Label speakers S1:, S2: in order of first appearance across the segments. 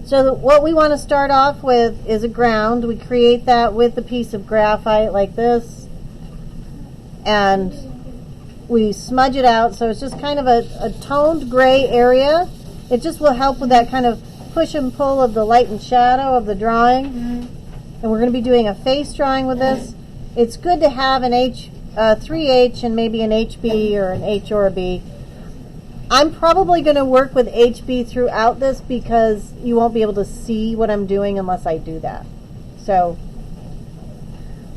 S1: So what we want to start off with is a ground. We create that with a piece of graphite like this. And we smudge it out so it's just kind of a toned gray area. It just will help with that kind of push and pull of the light and shadow of the drawing. And we're going to be doing a face drawing with this. It's good to have an 3H and maybe an HB or an H or a B. I'm probably going to work with HB throughout this because you won't be able to see what I'm doing unless I do that. So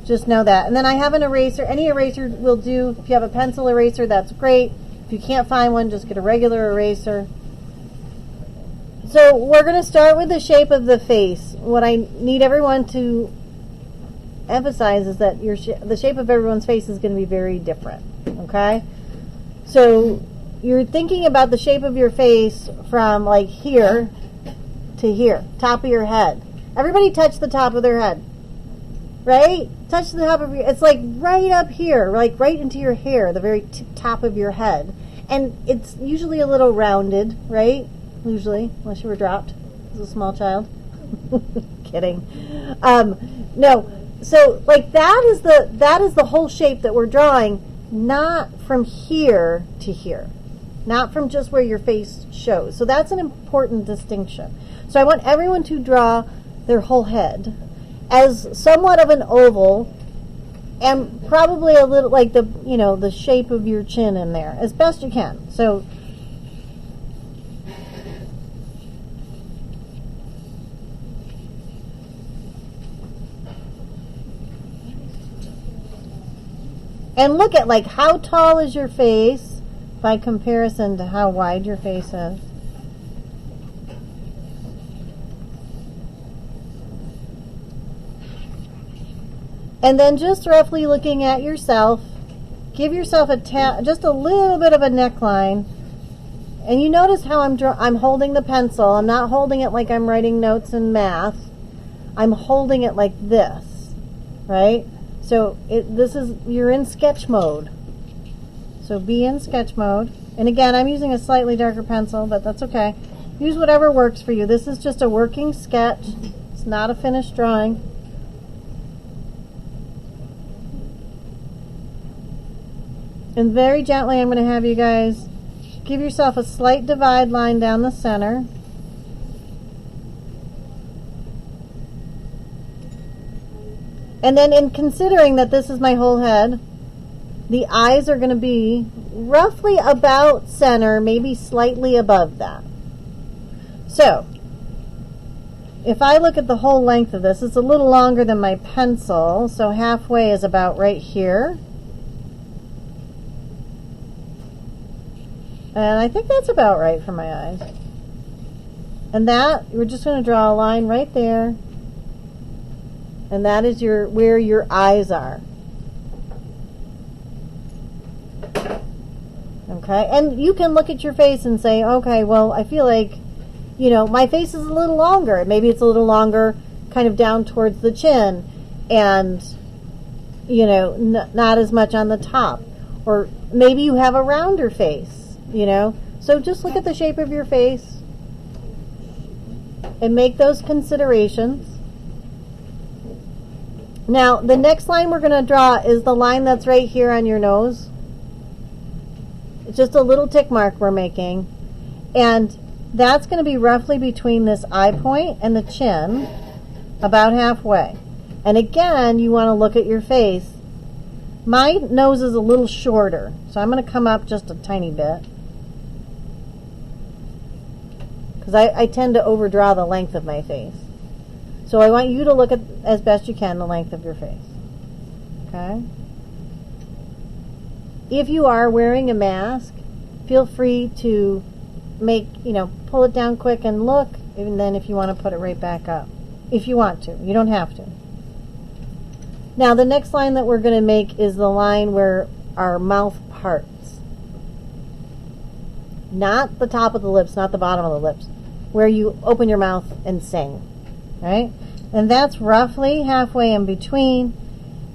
S1: just know that. And then I have an eraser. Any eraser will do. If you have a pencil eraser, that's great. If you can't find one, just get a regular eraser. So we're going to start with the shape of the face. What I need everyone to emphasize is that the shape of everyone's face is going to be very different. Okay? So you're thinking about the shape of your face from like here to here, top of your head. Everybody touch the top of their head, right? Touch the top of your, it's like right up here, like right into your hair, the very top of your head. And it's usually a little rounded, right? Usually, unless you were dropped as a small child. Kidding. No, so like that is the whole shape that we're drawing, not from here to here. Not from just where your face shows. So that's an important distinction. So I want everyone to draw their whole head as somewhat of an oval and probably a little like the shape of your chin in there as best you can. So and look at like how tall is your face by comparison to how wide your face is. And then just roughly looking at yourself, give yourself just a little bit of a neckline. And you notice how I'm holding the pencil. I'm not holding it like I'm writing notes in math. I'm holding it like this, right? So you're in sketch mode. So be in sketch mode. And again, I'm using a slightly darker pencil, but that's okay. Use whatever works for you. This is just a working sketch. It's not a finished drawing. And very gently, I'm going to have you guys give yourself a slight divide line down the center. And then in considering that this is my whole head, the eyes are going to be roughly about center, maybe slightly above that. So, if I look at the whole length of this, it's a little longer than my pencil, so halfway is about right here. And I think that's about right for my eyes. And that, we're just going to draw a line right there. And that is where your eyes are. Okay, and you can look at your face and say, okay, well, I feel like, my face is a little longer. Maybe it's a little longer kind of down towards the chin and, not as much on the top. Or maybe you have a rounder face, So just look at the shape of your face and make those considerations. Now, the next line we're going to draw is the line that's right here on your nose. It's just a little tick mark we're making. And that's going to be roughly between this eye point and the chin, about halfway. And again, you want to look at your face. My nose is a little shorter, so I'm going to come up just a tiny bit. Because I tend to overdraw the length of my face. So I want you to look at, as best you can, the length of your face. Okay? If you are wearing a mask, feel free to pull it down quick and look, and then if you want to put it right back up. If you want to. You don't have to. Now, the next line that we're going to make is the line where our mouth parts. Not the top of the lips, not the bottom of the lips. Where you open your mouth and sing. Right? And that's roughly halfway in between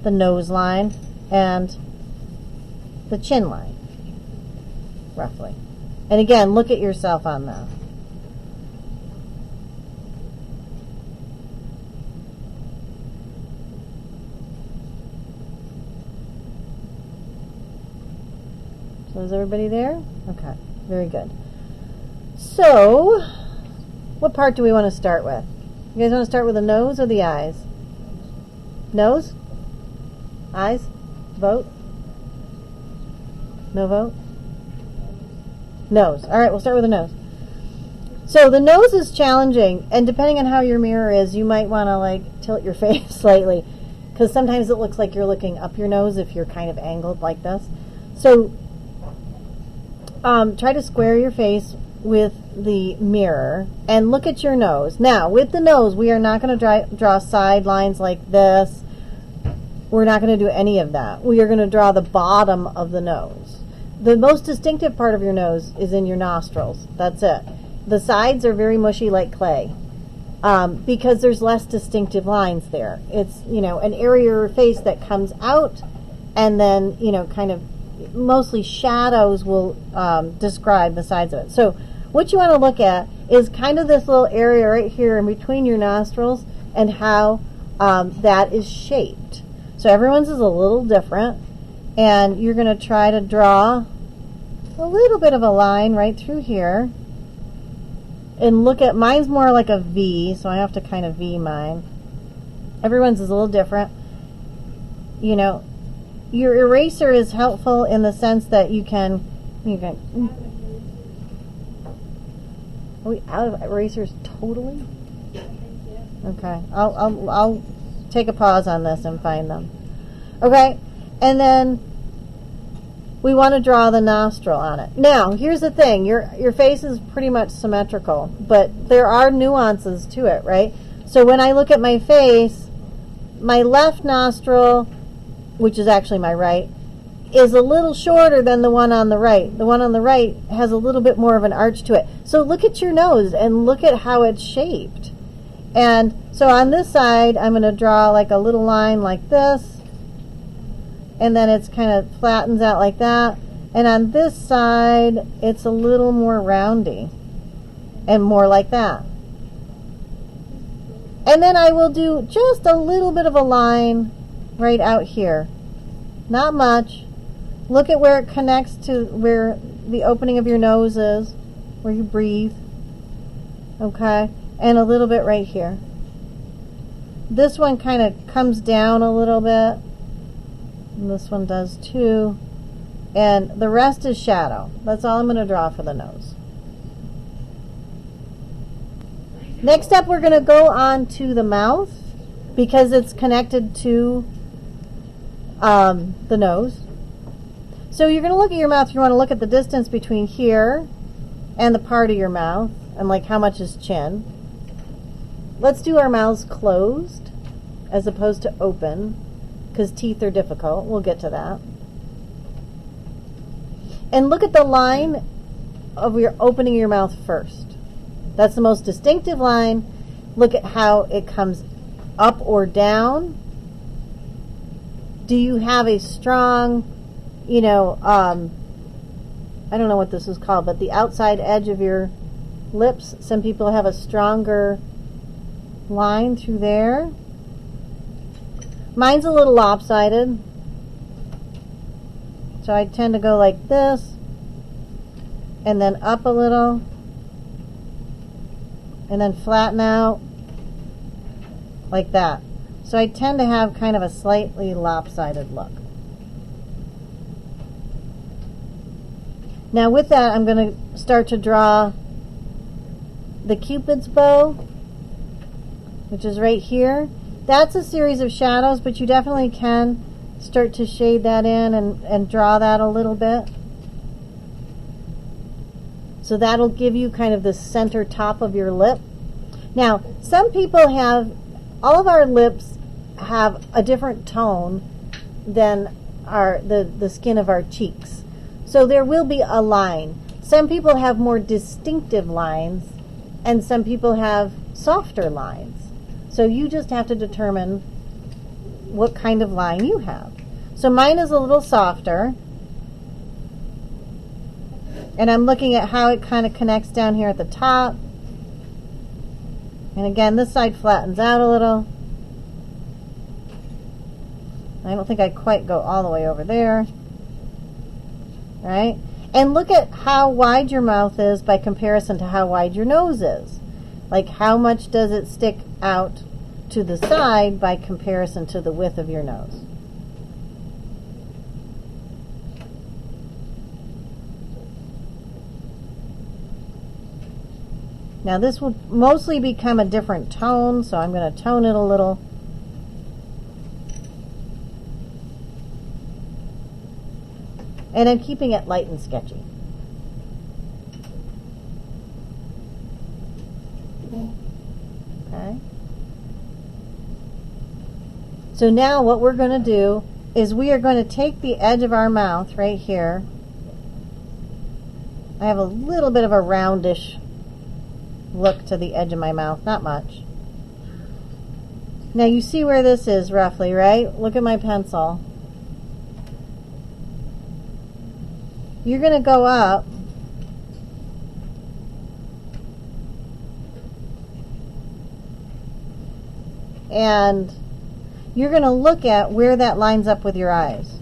S1: the nose line and the chin line. Roughly. And again, look at yourself on that. So is everybody there? Okay, very good. So, what part do we want to start with? You guys want to start with the nose or the eyes? Nose? Eyes? Vote? No vote? Nose. All right, we'll start with the nose. So the nose is challenging, and depending on how your mirror is, you might want to like tilt your face slightly, because sometimes it looks like you're looking up your nose if you're kind of angled like this. So try to square your face with the mirror and look at your nose. Now, with the nose, we are not going to draw side lines like this. We're not going to do any of that. We are going to draw the bottom of the nose. The most distinctive part of your nose is in your nostrils. That's it. The sides are very mushy like clay because there's less distinctive lines there. It's, you know, an area of your face that comes out, and then, you know, kind of mostly shadows will describe the sides of it. So what you want to look at is kind of this little area right here in between your nostrils and how that is shaped. So everyone's is a little different, and you're going to try to draw a little bit of a line right through here. And look at, mine's more like a V, so I have to kind of V mine. Everyone's is a little different. You know, your eraser is helpful in the sense that you can are we out of erasers totally? Okay, I'll take a pause on this and find them. Okay, and then we want to draw the nostril on it. Now, here's the thing. Your face is pretty much symmetrical, but there are nuances to it, right? So when I look at my face, my left nostril, which is actually my right, is a little shorter than the one on the right. The one on the right has a little bit more of an arch to it. So look at your nose and look at how it's shaped. And so on this side, I'm going to draw like a little line like this. And then it's kind of flattens out like that. And on this side, it's a little more roundy and more like that. And then I will do just a little bit of a line right out here. Not much. Look at where it connects to where the opening of your nose is, where you breathe. Okay? And a little bit right here. This one kind of comes down a little bit. And this one does too. And the rest is shadow. That's all I'm going to draw for the nose. Next up, we're going to go on to the mouth because it's connected to the nose. So you're going to look at your mouth. You want to look at the distance between here and the part of your mouth and like how much is chin. Let's do our mouths closed as opposed to open, because teeth are difficult. We'll get to that. And look at the line of your opening your mouth first. That's the most distinctive line. Look at how it comes up or down. Do you have a strong, you know, I don't know what this is called, but the outside edge of your lips, some people have a stronger line through there. Mine's a little lopsided, so I tend to go like this, and then up a little, and then flatten out like that. So I tend to have kind of a slightly lopsided look. Now with that, I'm going to start to draw the Cupid's bow, which is right here. That's a series of shadows, but you definitely can start to shade that in and draw that a little bit. So that'll give you kind of the center top of your lip. Now, some people have, all of our lips have a different tone than the skin of our cheeks. So there will be a line. Some people have more distinctive lines, and some people have softer lines. So you just have to determine what kind of line you have. So mine is a little softer. And I'm looking at how it kind of connects down here at the top. And again, this side flattens out a little. I don't think I quite go all the way over there. All right? And look at how wide your mouth is by comparison to how wide your nose is. Like, how much does it stick out to the side by comparison to the width of your nose? Now this will mostly become a different tone, so I'm going to tone it a little. And I'm keeping it light and sketchy. Okay. So now what we're going to do is we are going to take the edge of our mouth right here. I have a little bit of a roundish look to the edge of my mouth, not much. Now you see where this is roughly, right? Look at my pencil. You're going to go up and you're going to look at where that lines up with your eyes.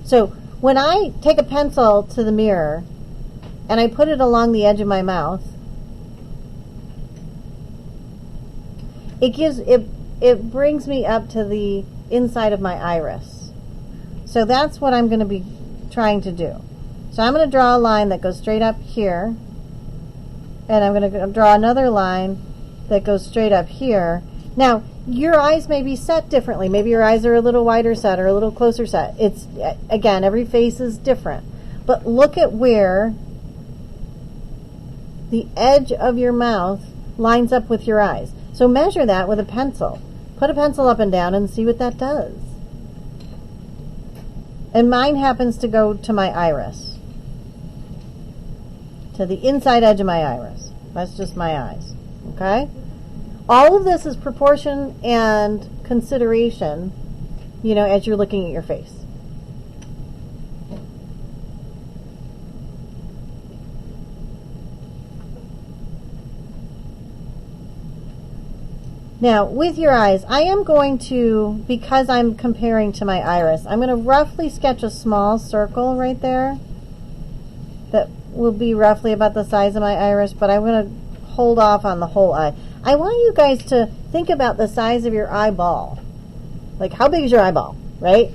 S1: So when I take a pencil to the mirror and I put it along the edge of my mouth, it brings me up to the inside of my iris. So that's what I'm going to be trying to do. So I'm going to draw a line that goes straight up here, and I'm going to draw another line that goes straight up here. Now, your eyes may be set differently. Maybe your eyes are a little wider set or a little closer set. It's, again, every face is different. But look at where the edge of your mouth lines up with your eyes. So measure that with a pencil. Put a pencil up and down and see what that does. And mine happens to go to my iris, to the inside edge of my iris. That's just my eyes. Okay? All of this is proportion and consideration, you know, as you're looking at your face. Now, with your eyes, I am going to, because I'm comparing to my iris, I'm going to roughly sketch a small circle right there that will be roughly about the size of my iris, but I'm going to hold off on the whole eye. I want you guys to think about the size of your eyeball. Like, how big is your eyeball, right?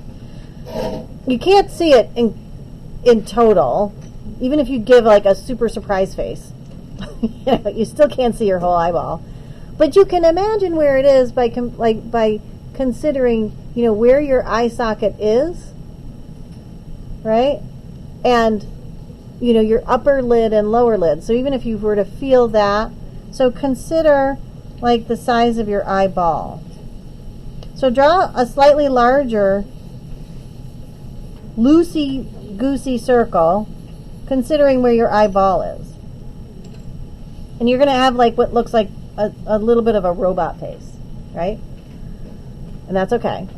S1: You can't see it in total, even if you give like a super surprise face. You still can't see your whole eyeball. But you can imagine where it is by considering, you know, where your eye socket is, right? And, you know, your upper lid and lower lid. So even if you were to feel that, so consider like the size of your eyeball. So draw a slightly larger, loosey-goosey circle, considering where your eyeball is. And you're going to have like what looks like a little bit of a robot face, right? And that's okay.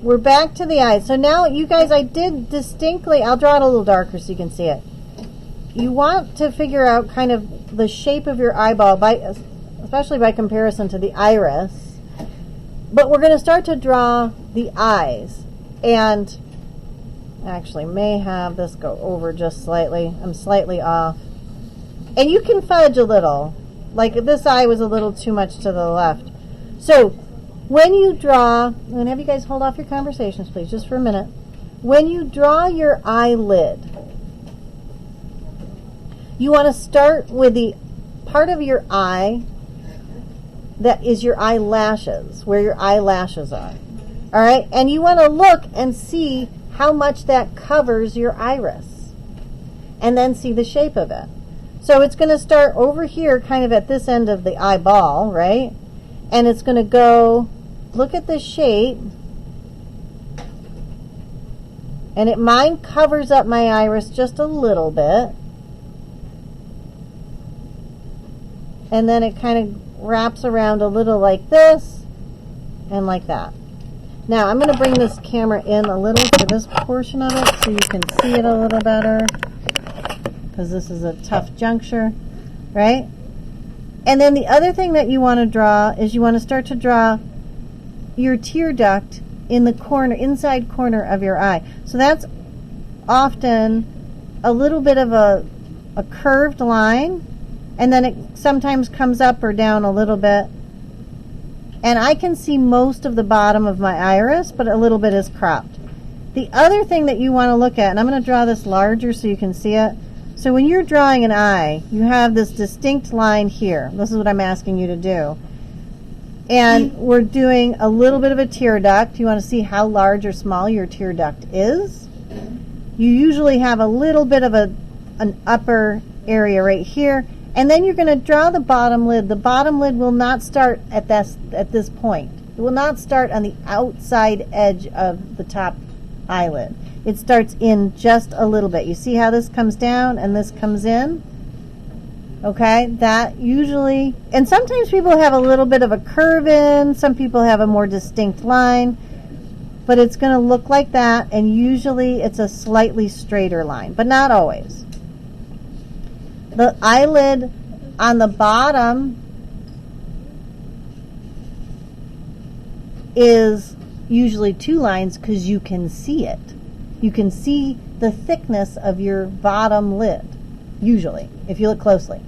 S1: We're back to the eyes. So now, you guys, I did distinctly, I'll draw it a little darker so you can see it. You want to figure out kind of the shape of your eyeball, especially by comparison to the iris. But we're going to start to draw the eyes. And actually may have this go over just slightly. I'm slightly off. And you can fudge a little. Like this eye was a little too much to the left. So when you draw, I'm going to have you guys hold off your conversations, please, just for a minute. When you draw your eyelid, you want to start with the part of your eye that is your eyelashes, where your eyelashes are. All right? And you want to look and see how much that covers your iris, and then see the shape of it. So it's going to start over here, kind of at this end of the eyeball, right? And it's going to go, look at the shape, and mine covers up my iris just a little bit, and then it kind of wraps around a little like this, and like that. Now, I'm going to bring this camera in a little to this portion of it so you can see it a little better, because this is a tough juncture, right? And then the other thing that you want to draw is you want to start to draw your tear duct in the corner, inside corner of your eye. So that's often a little bit of a curved line, and then it sometimes comes up or down a little bit. And I can see most of the bottom of my iris, but a little bit is cropped. The other thing that you want to look at, and I'm going to draw this larger so you can see it. So when you're drawing an eye, you have this distinct line here. This is what I'm asking you to do. And we're doing a little bit of a tear duct. You want to see how large or small your tear duct is. You usually have a little bit of an upper area right here. And then you're going to draw the bottom lid. The bottom lid will not start at this point. It will not start on the outside edge of the top eyelid. It starts in just a little bit. You see how this comes down and this comes in? Okay, that usually, and sometimes people have a little bit of a curve in, some people have a more distinct line, but it's going to look like that, and usually it's a slightly straighter line, but not always. The eyelid on the bottom is usually two lines because you can see it. You can see the thickness of your bottom lid, usually, if you look closely.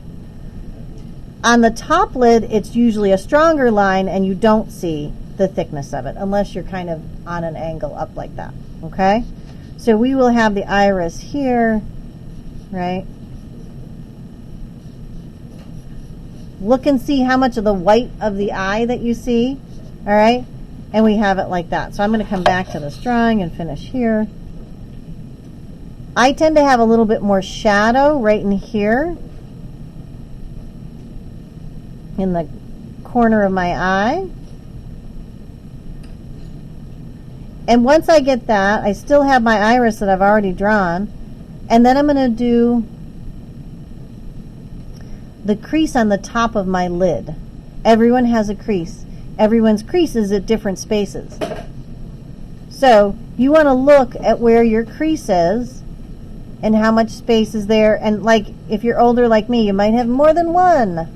S1: On the top lid, it's usually a stronger line, and you don't see the thickness of it unless you're kind of on an angle up like that, okay? So we will have the iris here, right? Look and see how much of the white of the eye that you see, all right? And we have it like that. So I'm going to come back to this drawing and finish here. I tend to have a little bit more shadow right in here in the corner of my eye. And once I get that, I still have my iris that I've already drawn. And then I'm going to do the crease on the top of my lid. Everyone has a crease. Everyone's crease is at different spaces. So you want to look at where your crease is and how much space is there. And like if you're older like me, you might have more than one.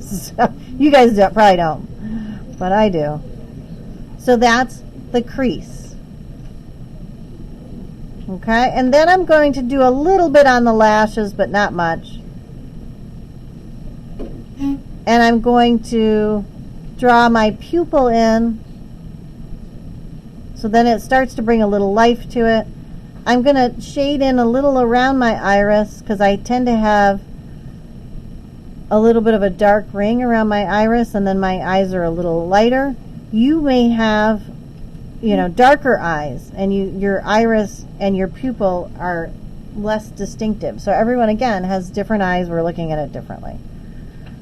S1: So you guys probably don't, but I do. So that's the crease. Okay, and then I'm going to do a little bit on the lashes, but not much. And I'm going to draw my pupil in. So then it starts to bring a little life to it. I'm going to shade in a little around my iris because I tend to have a little bit of a dark ring around my iris, and then my eyes are a little lighter. You may have, darker eyes, and your iris and your pupil are less distinctive. So everyone, again, has different eyes. We're looking at it differently.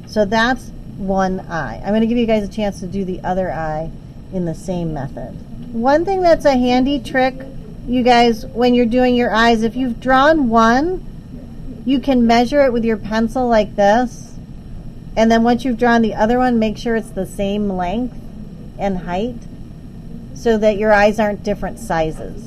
S1: So that's one eye. I'm going to give you guys a chance to do the other eye in the same method. One thing that's a handy trick, you guys, when you're doing your eyes, if you've drawn one, you can measure it with your pencil like this. And then once you've drawn the other one, make sure it's the same length and height so that your eyes aren't different sizes.